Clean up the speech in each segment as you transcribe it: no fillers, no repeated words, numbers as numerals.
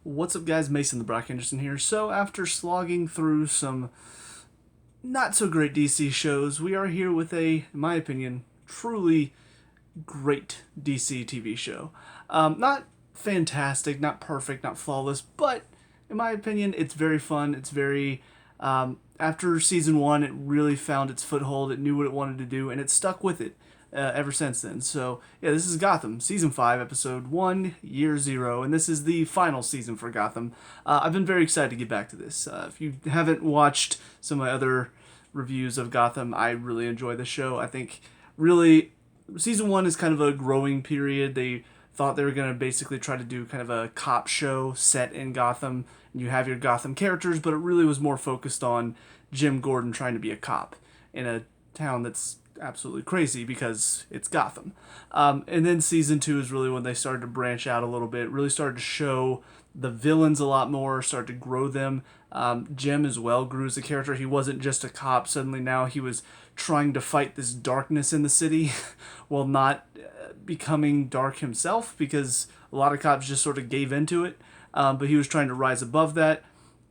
What's up, guys? Mason the Brock Henderson here. So, after slogging through some not so great DC shows, we are here with a, in my opinion, truly great DC TV show. Not fantastic, not perfect, not flawless, but in my opinion, it's very fun. It's very. After season one, it really found its foothold. It knew what it wanted to do, and it stuck with it ever since then. So, yeah, this is Gotham, season 5, episode 1, year 0, and this is the final season for Gotham. I've been very excited to get back to this. If you haven't watched some of my other reviews of Gotham, I really enjoy the show. I think, really, season 1 is kind of a growing period. They thought they were going to basically try to do kind of a cop show set in Gotham. And you have your Gotham characters, but it really was more focused on Jim Gordon trying to be a cop in a town that's absolutely crazy because it's Gotham. And then season 2 is really when they started to branch out a little bit, really started to show the villains a lot more, started to grow them. Jim as well grew as a character. He wasn't just a cop. Suddenly now he was trying to fight this darkness in the city while not becoming dark himself, because a lot of cops just sort of gave into it. But he was trying to rise above that.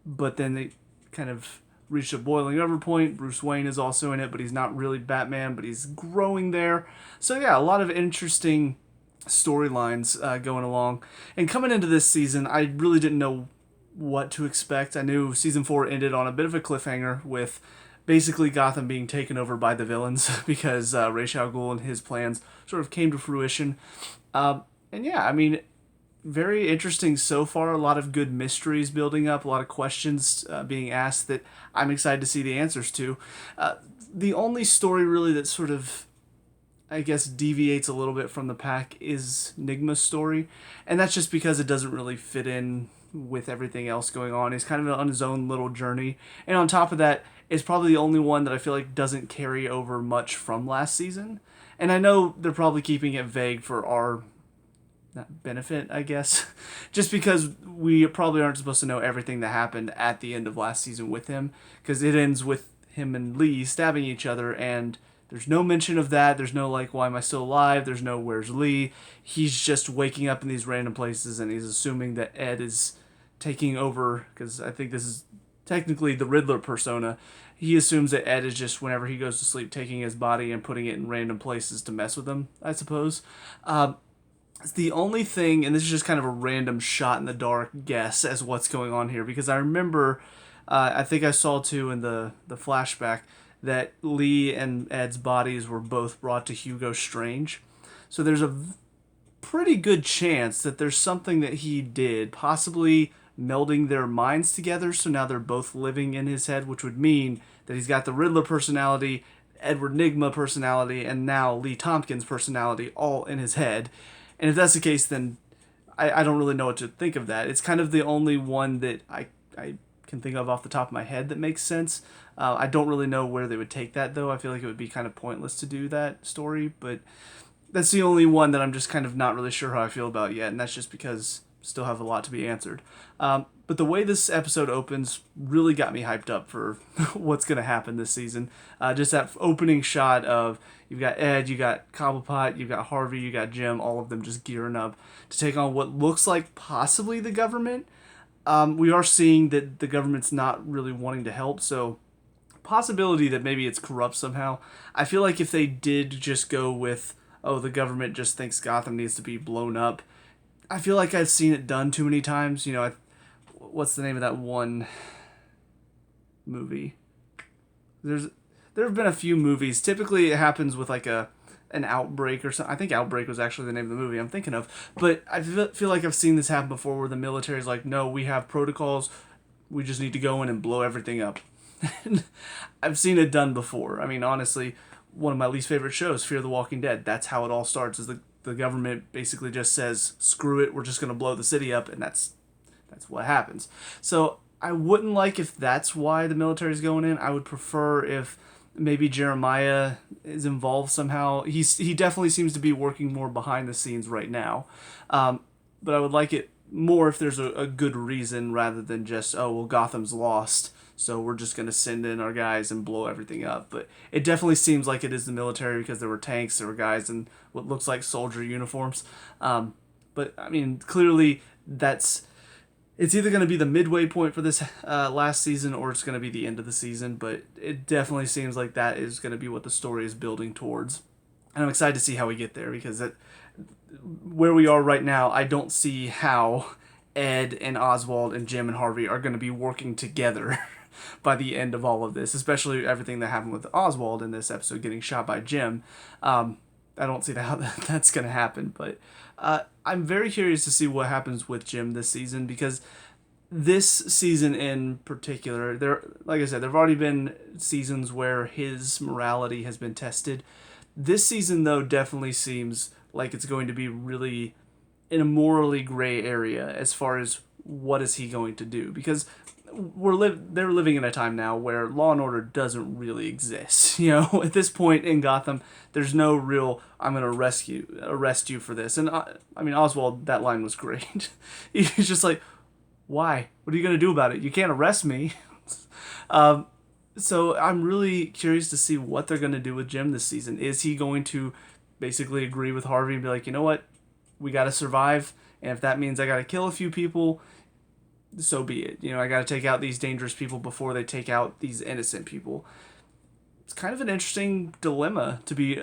But then they kind of reached a boiling over point. Bruce Wayne is also in it, but he's not really Batman, but he's growing there. So yeah, a lot of interesting storylines going along. And coming into this season, I really didn't know what to expect. I knew season 4 ended on a bit of a cliffhanger with basically Gotham being taken over by the villains because Ra's al Ghul and his plans sort of came to fruition. And yeah, I mean, very interesting so far. A lot of good mysteries building up, a lot of questions being asked that I'm excited to see the answers to. The only story really that sort of, I guess, deviates a little bit from the pack is Nigma's story, and that's just because it doesn't really fit in with everything else going on. He's kind of on his own little journey, and on top of that, it's probably the only one that I feel like doesn't carry over much from last season. And I know they're probably keeping it vague for our not benefit, I guess, just because we probably aren't supposed to know everything that happened at the end of last season with him, because it ends with him and Lee stabbing each other, and there's no mention of that. There's no, like, why am I still alive? There's no, where's Lee? He's just waking up in these random places, and he's assuming that Ed is taking over, because I think this is technically the Riddler persona. He assumes that Ed is just, whenever he goes to sleep, taking his body and putting it in random places to mess with him, I suppose. It's the only thing, and this is just kind of a random shot in the dark guess as what's going on here, because I remember, I think I saw too in the flashback, that Lee and Ed's bodies were both brought to Hugo Strange. So there's a pretty good chance that there's something that he did, possibly melding their minds together, so now they're both living in his head, which would mean that he's got the Riddler personality, Edward Nigma personality, and now Lee Tompkins personality all in his head. And if that's the case, then I don't really know what to think of that. It's kind of the only one that I can think of off the top of my head that makes sense. I don't really know where they would take that, though. I feel like it would be kind of pointless to do that story, but that's the only one that I'm just kind of not really sure how I feel about yet, and that's just because I still have a lot to be answered. But the way this episode opens really got me hyped up for what's going to happen this season. Just that opening shot of, you've got Ed, you got Cobblepot, you've got Harvey, you got Jim, all of them just gearing up to take on what looks like possibly the government. We are seeing that the government's not really wanting to help, so possibility that maybe it's corrupt somehow. I feel like if they did just go with, oh, the government just thinks Gotham needs to be blown up, I feel like I've seen it done too many times. You know, what's the name of that one movie? There have been a few movies. Typically, it happens with like an outbreak or something. I think Outbreak was actually the name of the movie I'm thinking of. But I feel like I've seen this happen before, where the military's like, no, we have protocols. We just need to go in and blow everything up. I've seen it done before. I mean, honestly, one of my least favorite shows, Fear the Walking Dead. That's how it all starts. Is the government basically just says, screw it, we're just going to blow the city up, and that's what happens. So I wouldn't like if that's why the military's going in. I would prefer if maybe Jeremiah is involved somehow. He definitely seems to be working more behind the scenes right now. But I would like it more if there's a good reason, rather than just, oh, well, Gotham's lost, so we're just going to send in our guys and blow everything up. But it definitely seems like it is the military, because there were tanks, there were guys in what looks like soldier uniforms. But, I mean, clearly that's It's either going to be the midway point for this last season, or it's going to be the end of the season, but it definitely seems like that is going to be what the story is building towards. And I'm excited to see how we get there, because where we are right now, I don't see how Ed and Oswald and Jim and Harvey are going to be working together by the end of all of this, especially everything that happened with Oswald in this episode getting shot by Jim. I don't see how that's going to happen, but I'm very curious to see what happens with Jim this season, because this season in particular, like I said, there've already been seasons where his morality has been tested. This season, though, definitely seems like it's going to be really in a morally gray area as far as what is he going to do, because they're living in a time now where law and order doesn't really exist. At this point in Gotham, there's no real "I'm going to arrest you for this." And I mean, Oswald, that line was great. He's just like, "Why? What are you going to do about it? You can't arrest me." So I'm really curious to see what they're going to do with Jim this season. Is he going to basically agree with Harvey and be like, you know what, we got to survive, and if that means I got to kill a few people, so be it. I got to take out these dangerous people before they take out these innocent people. It's kind of an interesting dilemma to be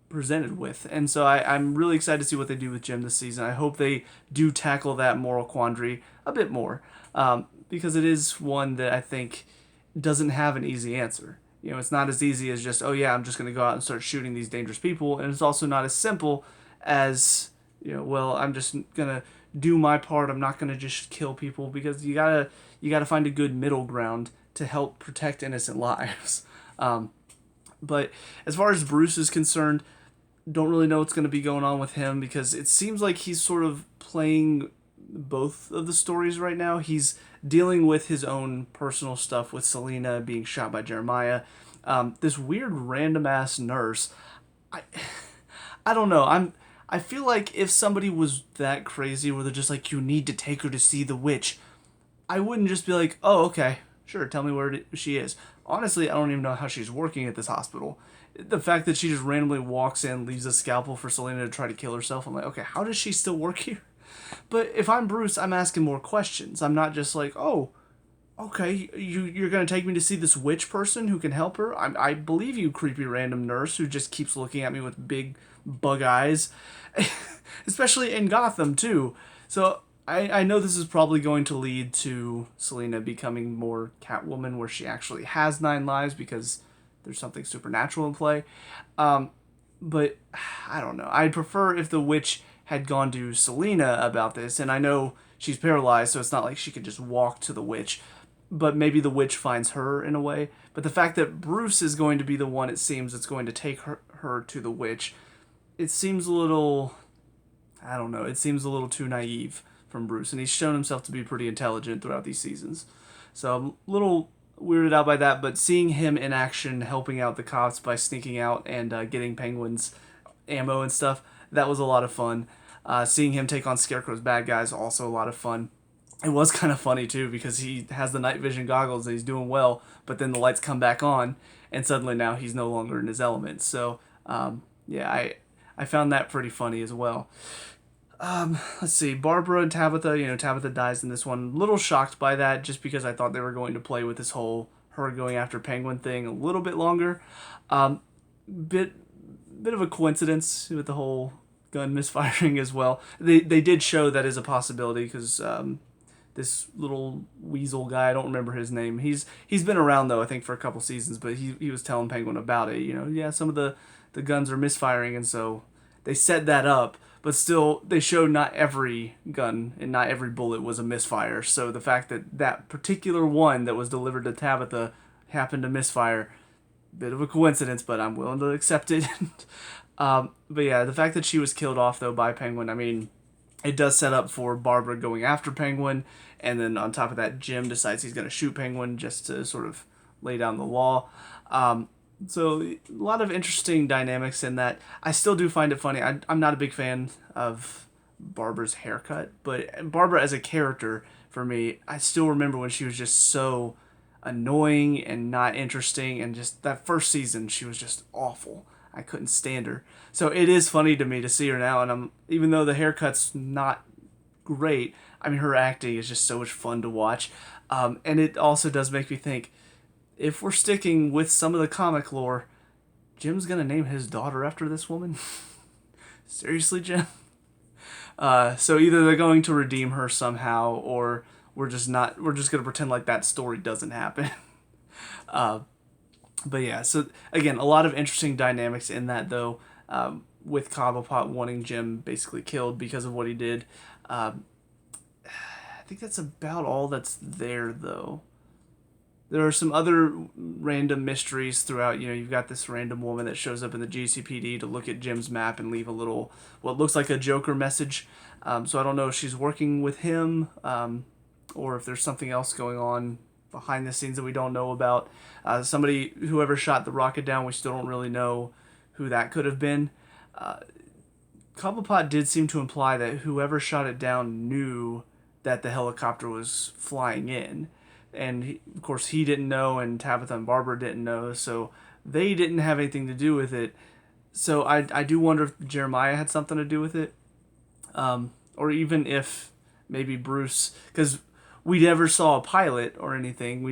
presented with, and so I'm really excited to see what they do with Jim this season. I hope they do tackle that moral quandary a bit more, because it is one that I think doesn't have an easy answer. It's not as easy as just, oh yeah, I'm just going to go out and start shooting these dangerous people, and it's also not as simple as, well, I'm just going to do my part. I'm not going to just kill people, because you gotta find a good middle ground to help protect innocent lives. But as far as Bruce is concerned, don't really know what's going to be going on with him, because it seems like he's sort of playing both of the stories right now. He's dealing with his own personal stuff with Selena being shot by Jeremiah. This weird random ass nurse. I don't know. I feel like if somebody was that crazy where they're just like, you need to take her to see the witch, I wouldn't just be like, oh, okay, sure, tell me where she is. Honestly, I don't even know how she's working at this hospital. The fact that she just randomly walks in, leaves a scalpel for Selena to try to kill herself, I'm like, okay, how does she still work here? But if I'm Bruce, I'm asking more questions. I'm not just like, oh, okay, you're going to take me to see this witch person who can help her? I believe you, creepy random nurse who just keeps looking at me with big bug eyes. Especially in Gotham, too. So I know this is probably going to lead to Selena becoming more Catwoman, where she actually has 9 lives because there's something supernatural in play. But I don't know. I'd prefer if the witch had gone to Selena about this, and I know she's paralyzed, so it's not like she could just walk to the witch, but maybe the witch finds her in a way. But the fact that Bruce is going to be the one, it seems, that's going to take her to the witch, it seems a little, I don't know, it seems a little too naive from Bruce, and he's shown himself to be pretty intelligent throughout these seasons. So I'm a little weirded out by that, but seeing him in action helping out the cops by sneaking out and getting Penguin's ammo and stuff, that was a lot of fun. Seeing him take on Scarecrow's bad guys, also a lot of fun. It was kind of funny too, because he has the night vision goggles and he's doing well, but then the lights come back on and suddenly now he's no longer in his element. So yeah, I found that pretty funny as well. Let's see, Barbara and Tabitha, Tabitha dies in this one. A little shocked by that, just because I thought they were going to play with this whole her going after Penguin thing a little bit longer. Bit of a coincidence with the whole gun misfiring as well. They did show that is a possibility, because this little weasel guy, I don't remember his name. He's been around though, I think, for a couple seasons, but he was telling Penguin about it. Yeah, some of the guns are misfiring, and so they set that up. But still, they showed not every gun and not every bullet was a misfire. So the fact that that particular one that was delivered to Tabitha happened to misfire, bit of a coincidence, but I'm willing to accept it. But yeah, the fact that she was killed off, though, by Penguin, I mean, it does set up for Barbara going after Penguin, and then on top of that, Jim decides he's going to shoot Penguin just to sort of lay down the law. So a lot of interesting dynamics in that. I still do find it funny. I'm not a big fan of Barbara's haircut, but Barbara as a character, for me, I still remember when she was just so annoying and not interesting, and just that first season, she was just awful. I couldn't stand her. So it is funny to me to see her now, and even though the haircut's not great. I mean, her acting is just so much fun to watch. And it also does make me think, if we're sticking with some of the comic lore, Jim's gonna name his daughter after this woman? Seriously, Jim? So either they're going to redeem her somehow, or we're just gonna pretend like that story doesn't happen. But yeah, so again, a lot of interesting dynamics in that, though, with Cobblepot wanting Jim basically killed because of what he did. I think that's about all that's there, though. There are some other random mysteries throughout. You've got this random woman that shows up in the GCPD to look at Jim's map and leave a little, what looks like a Joker message. So I don't know if she's working with him, or if there's something else going on behind the scenes that we don't know about. Whoever shot the rocket down, we still don't really know who that could have been. Cobblepot did seem to imply that whoever shot it down knew that the helicopter was flying in. And of course he didn't know, and Tabitha and Barbara didn't know, so they didn't have anything to do with it. So I do wonder if Jeremiah had something to do with it. Or even if maybe Bruce, because we never saw a pilot or anything.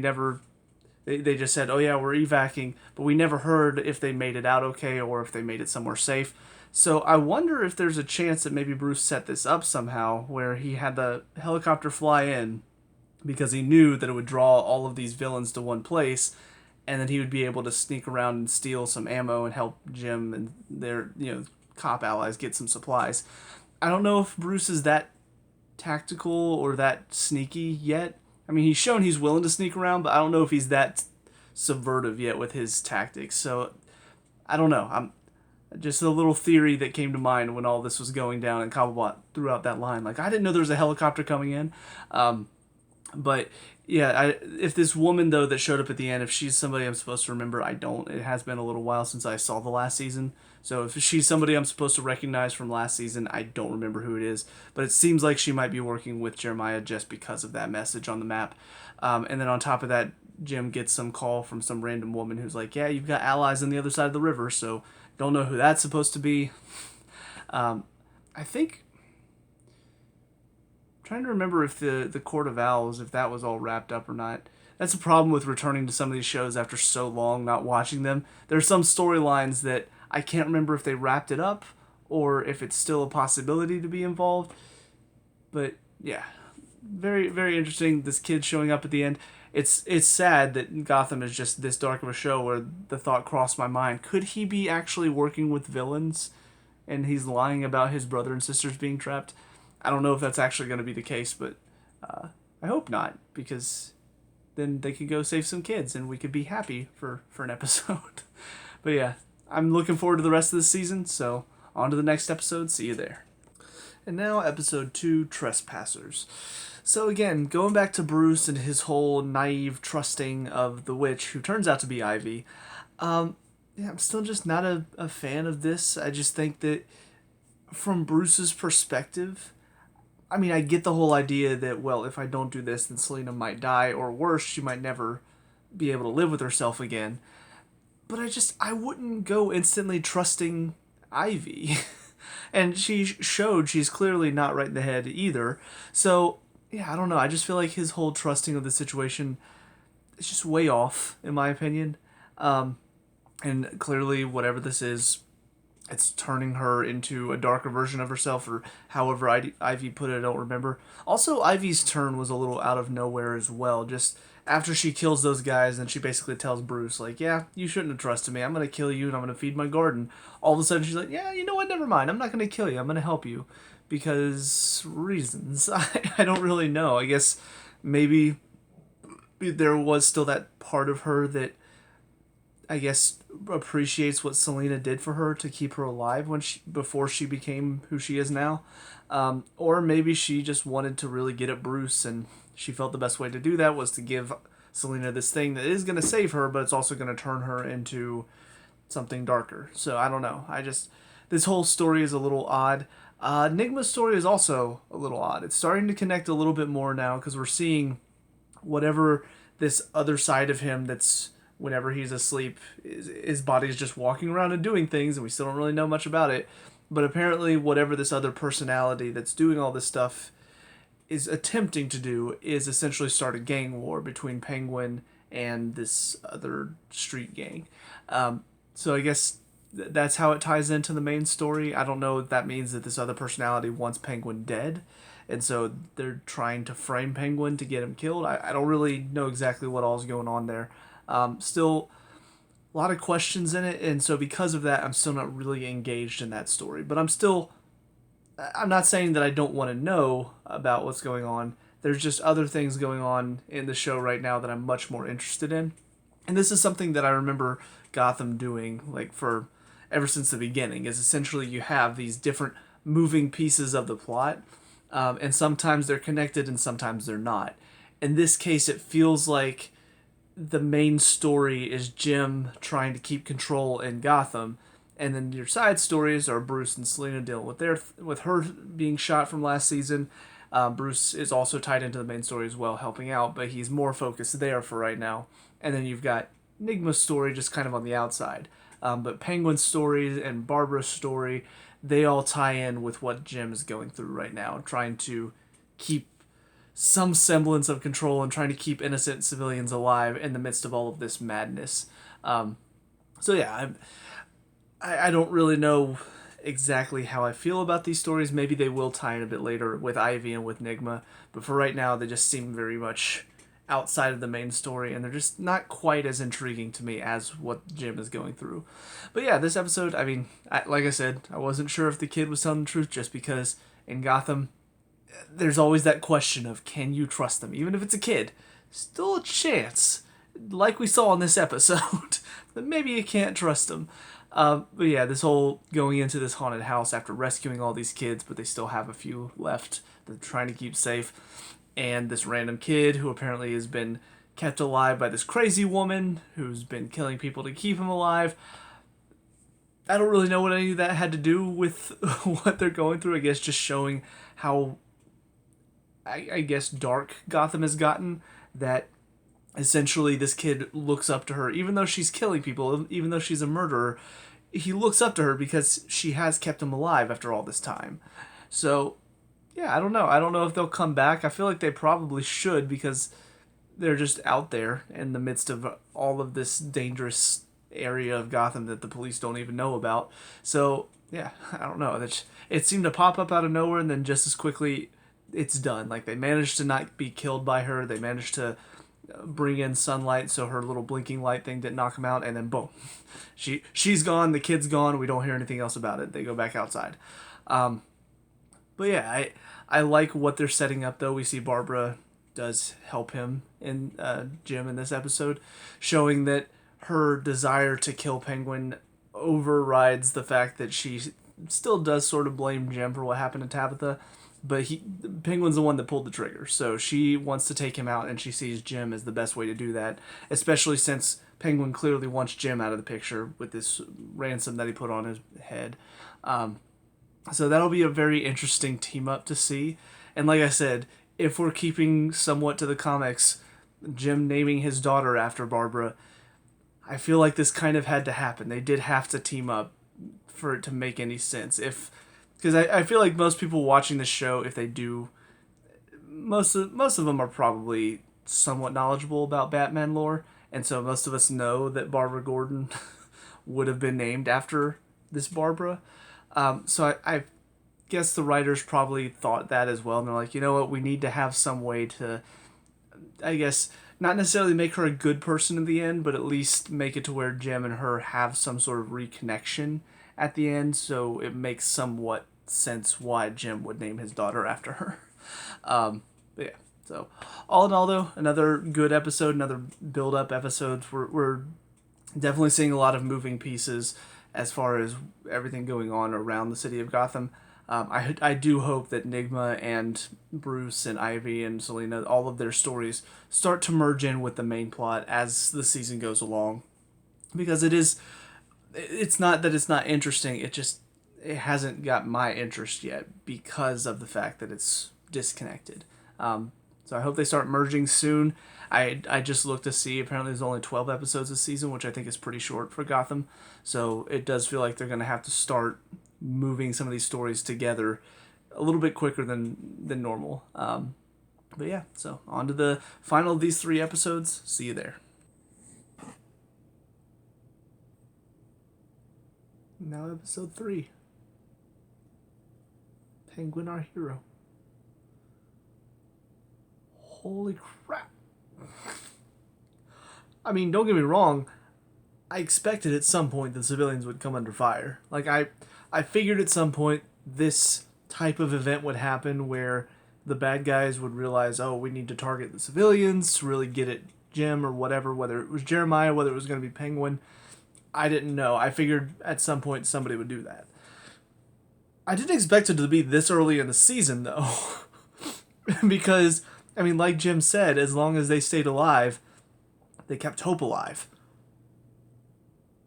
They just said, oh yeah, we're evacuating, but we never heard if they made it out okay or if they made it somewhere safe. So I wonder if there's a chance that maybe Bruce set this up somehow, where he had the helicopter fly in because he knew that it would draw all of these villains to one place, and then he would be able to sneak around and steal some ammo and help Jim and their cop allies get some supplies. I don't know if Bruce is that tactical or that sneaky yet. I mean, he's shown he's willing to sneak around, but I don't know if he's that subversive yet with his tactics. So I don't know. I'm just a little theory that came to mind when all this was going down, and Cobblepot threw out that line. Like, I didn't know there was a helicopter coming in. But yeah, if this woman, though, that showed up at the end, if she's somebody I'm supposed to remember, I don't. It has been a little while since I saw the last season. So if she's somebody I'm supposed to recognize from last season, I don't remember who it is. But it seems like she might be working with Jeremiah just because of that message on the map. And then on top of that, Jim gets some call from some random woman who's like, yeah, you've got allies on the other side of the river, so don't know who that's supposed to be. I think... Trying to remember if the Court of Owls, if that was all wrapped up or not. That's a problem with returning to some of these shows after so long not watching them. There are some storylines that I can't remember if they wrapped it up or if it's still a possibility to be involved. But yeah, very, very interesting. This kid showing up at the end. It's sad that Gotham is just this dark of a show, where the thought crossed my mind, could he be actually working with villains and he's lying about his brother and sisters being trapped? I don't know if that's actually going to be the case, but I hope not, because then they could go save some kids and we could be happy for an episode. But yeah, I'm looking forward to the rest of the season, so on to the next episode. See you there. And now episode 2, Trespassers. So again, going back to Bruce and his whole naive trusting of the witch, who turns out to be Ivy. Yeah, I'm still just not a fan of this. I just think that from Bruce's perspective, I mean, I get the whole idea that, well, if I don't do this, then Selina might die, or worse, she might never be able to live with herself again. But I wouldn't go instantly trusting Ivy. And she showed she's clearly not right in the head either. So, yeah, I don't know. I just feel like his whole trusting of the situation is just way off, in my opinion. And clearly, whatever this is, it's turning her into a darker version of herself, or however Ivy put it, I don't remember. Also, Ivy's turn was a little out of nowhere as well. Just after she kills those guys, and she basically tells Bruce, like, yeah, you shouldn't have trusted me. I'm going to kill you, and I'm going to feed my garden. All of a sudden, she's like, yeah, you know what? Never mind. I'm not going to kill you. I'm going to help you. Because reasons. I don't really know. I guess maybe there was still that part of her that, I guess, appreciates what Selina did for her to keep her alive before she became who she is now. Or maybe she just wanted to really get at Bruce, and she felt the best way to do that was to give Selina this thing that is going to save her, but it's also going to turn her into something darker. So I don't know. This whole story is a little odd. Nigma's story is also a little odd. It's starting to connect a little bit more now, because we're seeing whatever this other side of him that's, whenever he's asleep, his body's just walking around and doing things, and we still don't really know much about it. But apparently, whatever this other personality that's doing all this stuff is attempting to do is essentially start a gang war between Penguin and this other street gang. So I guess that's how it ties into the main story. I don't know if that means that this other personality wants Penguin dead, and so they're trying to frame Penguin to get him killed. I don't really know exactly what all's going on there. Still, a lot of questions in it, and so because of that, I'm still not really engaged in that story. But I'm not saying that I don't want to know about what's going on. There's just other things going on in the show right now that I'm much more interested in. And this is something that I remember Gotham doing, like, for ever since the beginning, is essentially you have these different moving pieces of the plot, and sometimes they're connected and sometimes they're not. In this case, it feels like the main story is Jim trying to keep control in Gotham, and then your side stories are Bruce and Selina dealing with her being shot from last season. Bruce is also tied into the main story as well, helping out, but he's more focused there for right now. And then you've got Enigma's story just kind of on the outside. But Penguin's story and Barbara's story, they all tie in with what Jim is going through right now, trying to keep some semblance of control and trying to keep innocent civilians alive in the midst of all of this madness. So yeah, I don't really know exactly how I feel about these stories. Maybe they will tie in a bit later with Ivy and with Nigma, but for right now, they just seem very much outside of the main story, and they're just not quite as intriguing to me as what Jim is going through. But yeah, this episode, I mean, like I said, I wasn't sure if the kid was telling the truth, just because in Gotham, there's always that question of, can you trust them? Even if it's a kid, still a chance, like we saw in this episode, that maybe you can't trust them. But yeah, this whole going into this haunted house after rescuing all these kids, but they still have a few left that they're trying to keep safe. And this random kid who apparently has been kept alive by this crazy woman who's been killing people to keep him alive. I don't really know what any of that had to do with what they're going through. I guess just showing how, I guess, dark Gotham has gotten. That essentially this kid looks up to her, even though she's killing people, even though she's a murderer. He looks up to her because she has kept him alive after all this time. So yeah, I don't know. I don't know if they'll come back. I feel like they probably should, because they're just out there in the midst of all of this dangerous area of Gotham that the police don't even know about. So yeah, I don't know. It seemed to pop up out of nowhere, and then just as quickly it's done. Like, they managed to not be killed by her. They managed to bring in sunlight so her little blinking light thing didn't knock him out, and then boom, she's gone. The kid's gone. We don't hear anything else about it. They go back outside. But yeah, I like what they're setting up, though. We see Barbara does help him in Jim in this episode, showing that her desire to kill Penguin overrides the fact that she still does sort of blame Jim for what happened to Tabitha, but Penguin's the one that pulled the trigger, so she wants to take him out, and she sees Jim as the best way to do that, especially since Penguin clearly wants Jim out of the picture with this ransom that he put on his head. So that'll be a very interesting team up to see. And like I said, if we're keeping somewhat to the comics, Jim naming his daughter after Barbara, I feel like this kind of had to happen. They did have to team up for it to make any sense. Because I feel like most people watching the show, if they do, most of them are probably somewhat knowledgeable about Batman lore, and so most of us know that Barbara Gordon would have been named after this Barbara. So I guess the writers probably thought that as well. And they're like, you know what, we need to have some way to, I guess, not necessarily make her a good person in the end, but at least make it to where Jim and her have some sort of reconnection at the end. So it makes somewhat sense why Jim would name his daughter after her. But yeah, so all in all, though, another good episode, another build-up episode. We're definitely seeing a lot of moving pieces as far as everything going on around the city of Gotham. I do hope that Nigma and Bruce and Ivy and Selina, all of their stories, start to merge in with the main plot as the season goes along. Because it's not that it's not interesting, it hasn't got my interest yet because of the fact that it's disconnected. So I hope they start merging soon. I just looked to see, apparently there's only 12 episodes this season, which I think is pretty short for Gotham. So it does feel like they're going to have to start moving some of these stories together a little bit quicker than normal. But yeah, so on to the final of these 3 episodes. See you there. Now episode 3. Penguin, our hero. Holy crap. I mean, don't get me wrong. I expected at some point the civilians would come under fire. Like, I figured at some point this type of event would happen where the bad guys would realize, oh, we need to target the civilians to really get at Jim or whatever, whether it was Jeremiah, whether it was going to be Penguin. I didn't know. I figured at some point somebody would do that. I didn't expect it to be this early in the season, though. Because, I mean, like Jim said, as long as they stayed alive, they kept hope alive.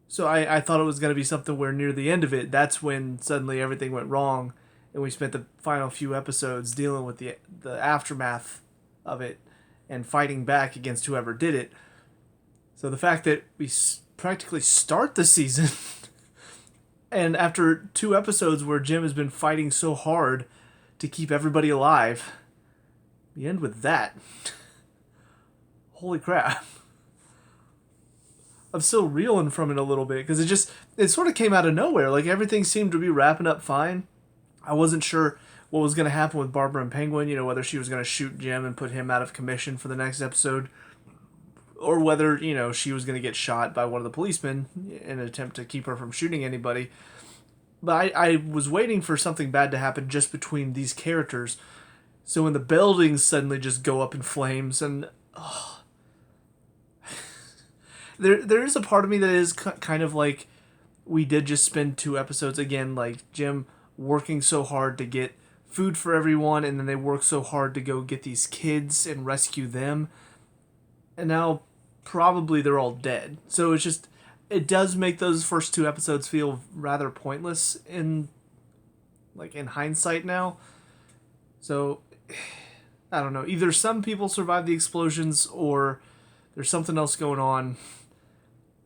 So I thought it was going to be something where near the end of it, that's when suddenly everything went wrong, and we spent the final few episodes dealing with the aftermath of it and fighting back against whoever did it. So the fact that we practically start the season, and after 2 episodes where Jim has been fighting so hard to keep everybody alive, we end with that. Holy crap. I'm still reeling from it a little bit because it sort of came out of nowhere. Like, everything seemed to be wrapping up fine. I wasn't sure what was going to happen with Barbara and Penguin, whether she was going to shoot Jim and put him out of commission for the next episode, or whether, she was going to get shot by one of the policemen in an attempt to keep her from shooting anybody. But I was waiting for something bad to happen just between these characters. So when the buildings suddenly just go up in flames, and there is a part of me that is kind of like, we did just spend 2 episodes again, like Jim working so hard to get food for everyone, and then they work so hard to go get these kids and rescue them, and now probably they're all dead. So it does make those first 2 episodes feel rather pointless in hindsight now. So I don't know, either some people survive the explosions or there's something else going on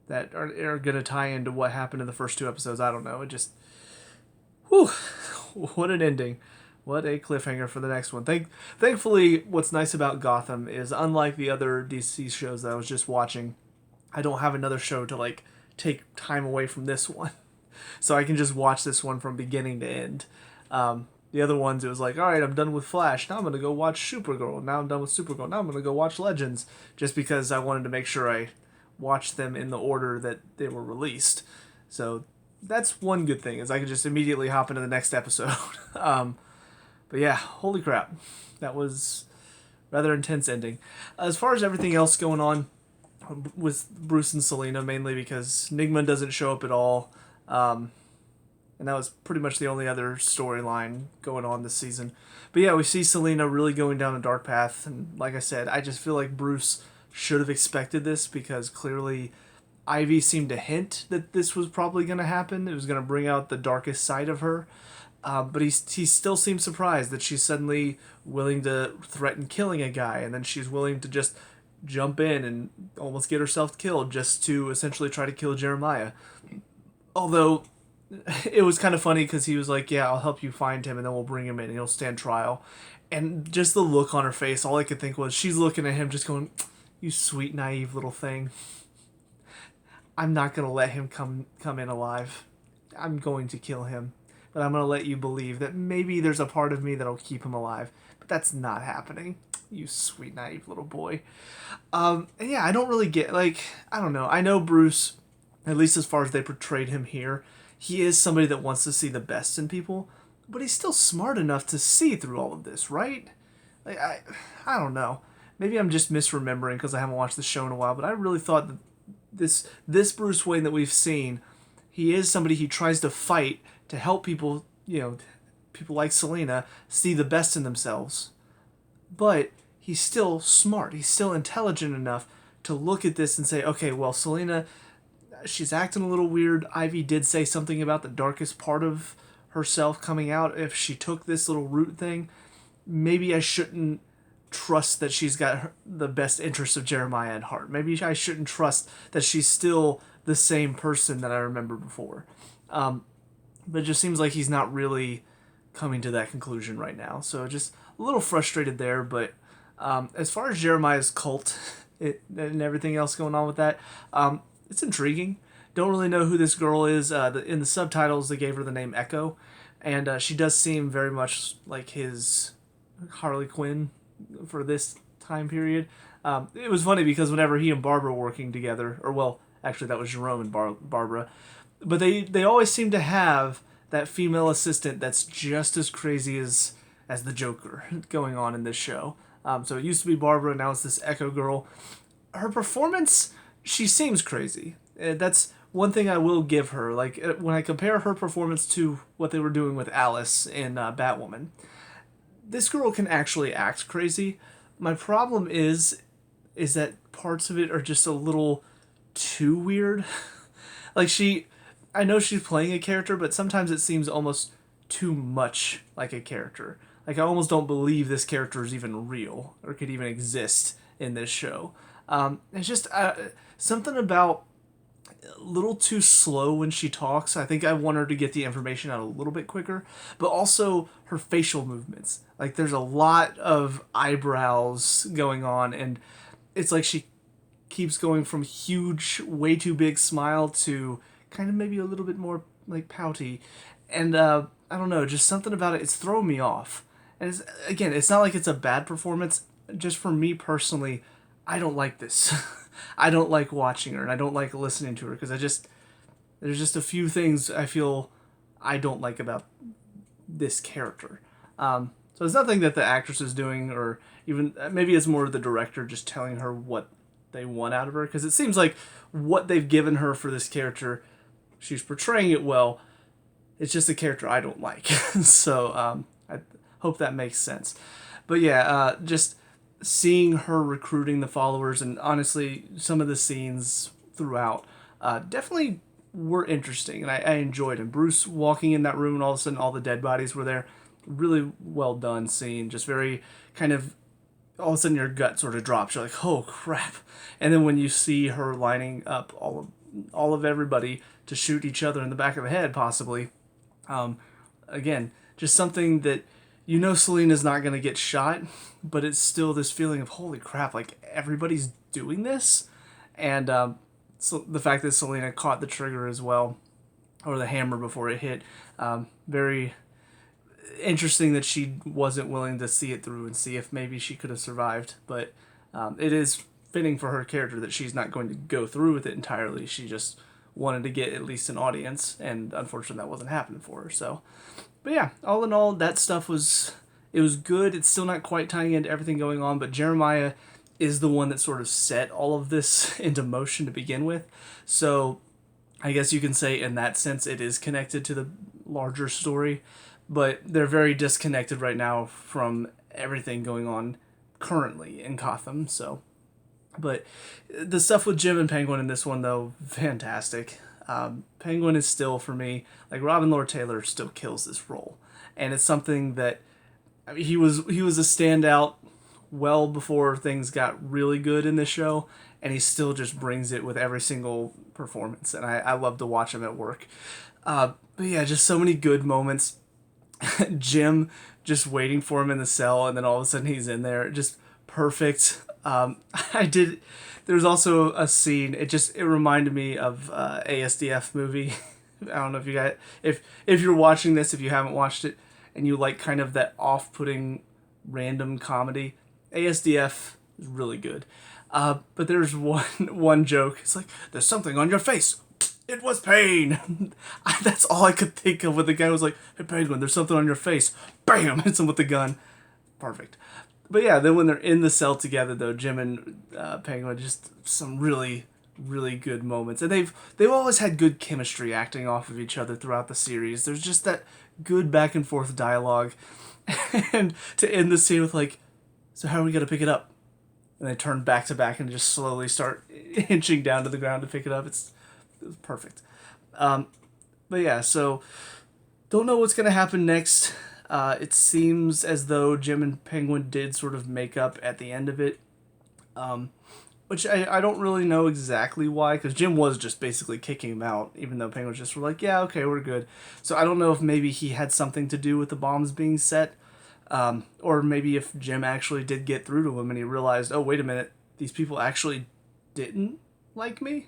that are going to tie into what happened in the first 2 episodes. I don't know. It just, whew, what an ending. What a cliffhanger for the next one. Thankfully, what's nice about Gotham is, unlike the other DC shows that I was just watching, I don't have another show to take time away from this one. So I can just watch this one from beginning to end. The other ones, it was like, all right, I'm done with Flash. Now I'm going to go watch Supergirl. Now I'm done with Supergirl. Now I'm going to go watch Legends. Just because I wanted to make sure I watched them in the order that they were released. So that's one good thing, is I could just immediately hop into the next episode. But yeah, holy crap. That was rather intense ending. As far as everything else going on with Bruce and Selina, mainly because Nigma doesn't show up at all. And that was pretty much the only other storyline going on this season. But yeah, we see Selina really going down a dark path. And like I said, I just feel like Bruce should have expected this, because clearly Ivy seemed to hint that this was probably going to happen. It was going to bring out the darkest side of her. But he still seems surprised that she's suddenly willing to threaten killing a guy, and then she's willing to just jump in and almost get herself killed just to essentially try to kill Jeremiah. Although it was kind of funny because he was like, yeah, I'll help you find him and then we'll bring him in and he'll stand trial. And just the look on her face, all I could think was, she's looking at him just going, you sweet, naive little thing. I'm not going to let him come in alive. I'm going to kill him. But I'm going to let you believe that maybe there's a part of me that'll keep him alive. But that's not happening. You sweet, naive little boy. And yeah, I don't really get, I don't know. I know Bruce, at least as far as they portrayed him here, he is somebody that wants to see the best in people. But he's still smart enough to see through all of this, right? I don't know. Maybe I'm just misremembering because I haven't watched the show in a while, but I really thought that this Bruce Wayne that we've seen, he is somebody he tries to fight to help people, people like Selina, see the best in themselves. But he's still smart. He's still intelligent enough to look at this and say, okay, well, Selina, she's acting a little weird. Ivy did say something about the darkest part of herself coming out. If she took this little root thing, maybe I shouldn't trust that she's got the best interests of Jeremiah at heart. Maybe I shouldn't trust that she's still the same person that I remember before. But it just seems like he's not really coming to that conclusion right now. So just a little frustrated there, but As far as Jeremiah's cult and everything else going on with that, it's intriguing. Don't really know who this girl is. In the subtitles, they gave her the name Echo, and she does seem very much like his Harley Quinn for this time period. It was funny because whenever he and Barbara were working together, or well, actually that was Jerome and Barbara, but they always seem to have that female assistant that's just as crazy as the Joker going on in this show. So it used to be Barbara, now it's this Echo girl. Her performance, she seems crazy. That's one thing I will give her. Like when I compare her performance to what they were doing with Alice in Batwoman, this girl can actually act crazy. My problem is that parts of it are just a little too weird. Like I know she's playing a character, but sometimes it seems almost too much like a character. Like I almost don't believe this character is even real or could even exist in this show. It's just something about a little too slow when she talks. I think I want her to get the information out a little bit quicker, but also her facial movements. Like there's a lot of eyebrows going on, and it's like she keeps going from huge, way too big smile to kind of maybe a little bit more like pouty. And I don't know, just something about it, it's throwing me off. And it's not like it's a bad performance. Just for me personally, I don't like this. I don't like watching her, and I don't like listening to her because there's just a few things I feel I don't like about this character. So it's nothing that the actress is doing, or even maybe it's more the director just telling her what they want out of her, because it seems like what they've given her for this character, she's portraying it well. It's just a character I don't like. So I hope that makes sense. But yeah, just seeing her recruiting the followers, and honestly, some of the scenes throughout definitely were interesting, and I enjoyed it. Bruce walking in that room, and all of a sudden all the dead bodies were there. Really well done scene. Just very kind of, all of a sudden your gut sort of drops. You're like, oh crap. And then when you see her lining up all of everybody to shoot each other in the back of the head, possibly, again, just something that you know Selina's not going to get shot, but it's still this feeling of holy crap, like everybody's doing this. And so the fact that Selina caught the trigger as well, or the hammer before it hit, very interesting that she wasn't willing to see it through and see if maybe she could have survived. But it is fitting for her character that she's not going to go through with it entirely. She just wanted to get at least an audience, and unfortunately that wasn't happening for her. So, but yeah, all in all, that stuff was good. It's still not quite tying into everything going on, but Jeremiah is the one that sort of set all of this into motion to begin with. So I guess you can say in that sense it is connected to the larger story, but they're very disconnected right now from everything going on currently in Gotham. So, but the stuff with Jim and Penguin in this one, though, fantastic. Penguin is still, for me, like Robin Lord Taylor still kills this role, and it's something that, I mean, he was a standout well before things got really good in this show, and he still just brings it with every single performance, and I love to watch him at work. But yeah, just so many good moments. Jim just waiting for him in the cell, and then all of a sudden he's in there, just perfect. There's also a scene, it reminded me of ASDF movie. I don't know if you guys, if you're watching this, if you haven't watched it, and you like kind of that off-putting random comedy, ASDF is really good. But there's one joke. It's like, there's something on your face. It was pain. That's all I could think of when the guy was like, hey, Penguin, there's something on your face. Bam! Hits him with the gun. Perfect. But yeah, then when they're in the cell together, though, Jim and Penguin, just some really, really good moments. And they've always had good chemistry acting off of each other throughout the series. There's just that good back and forth dialogue. And to end the scene with like, so how are we going to pick it up? And they turn back to back and just slowly start inching down to the ground to pick it up. It was perfect. But yeah, so don't know what's going to happen next. It seems as though Jim and Penguin did sort of make up at the end of it. Which I don't really know exactly why, because Jim was just basically kicking him out, even though Penguin just were like, yeah, okay, we're good. So I don't know if maybe he had something to do with the bombs being set. Or maybe if Jim actually did get through to him and he realized, oh, wait a minute, these people actually didn't like me?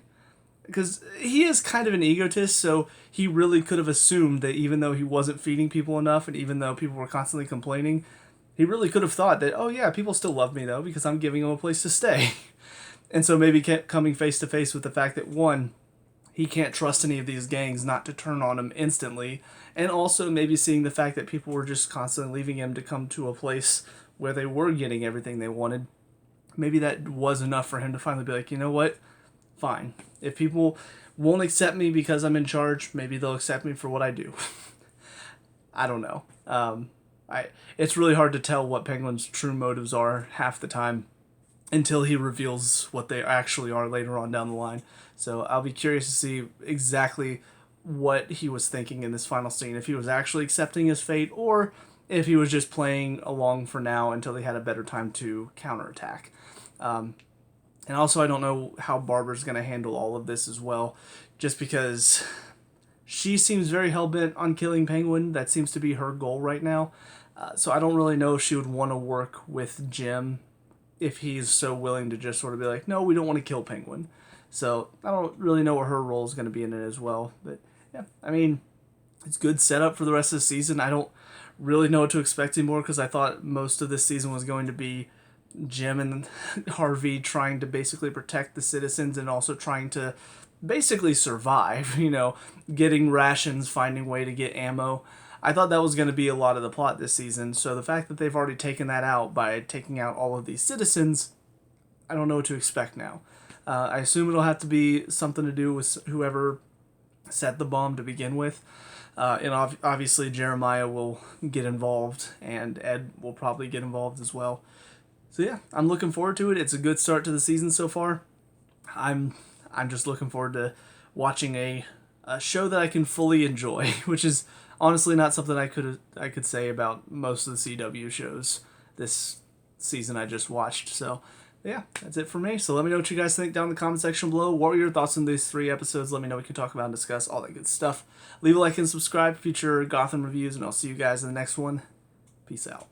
Because he is kind of an egotist, so he really could have assumed that even though he wasn't feeding people enough and even though people were constantly complaining, he really could have thought that, oh yeah, people still love me though because I'm giving them a place to stay. And so maybe coming face to face with the fact that, one, he can't trust any of these gangs not to turn on him instantly, and also maybe seeing the fact that people were just constantly leaving him to come to a place where they were getting everything they wanted. Maybe that was enough for him to finally be like, you know what? Fine. If people won't accept me because I'm in charge, maybe they'll accept me for what I do. I don't know. It's really hard to tell what Penguin's true motives are half the time until he reveals what they actually are later on down the line. So I'll be curious to see exactly what he was thinking in this final scene, if he was actually accepting his fate or if he was just playing along for now until he had a better time to counterattack. And also, I don't know how Barbara's going to handle all of this as well, just because she seems very hell-bent on killing Penguin. That seems to be her goal right now. So I don't really know if she would want to work with Jim if he's so willing to just sort of be like, no, we don't want to kill Penguin. So I don't really know what her role is going to be in it as well. But yeah, I mean, it's good setup for the rest of the season. I don't really know what to expect anymore because I thought most of this season was going to be Jim and Harvey trying to basically protect the citizens and also trying to basically survive, getting rations, finding a way to get ammo. I thought that was going to be a lot of the plot this season, so the fact that they've already taken that out by taking out all of these citizens, I don't know what to expect now. I assume it'll have to be something to do with whoever set the bomb to begin with. And obviously Jeremiah will get involved, and Ed will probably get involved as well. So yeah, I'm looking forward to it. It's a good start to the season so far. I'm just looking forward to watching a show that I can fully enjoy, which is honestly not something I could say about most of the CW shows this season I just watched. So yeah, that's it for me. So let me know what you guys think down in the comment section below. What were your thoughts on these 3 episodes? Let me know. We can talk about and discuss all that good stuff. Leave a like and subscribe for future Gotham reviews, and I'll see you guys in the next one. Peace out.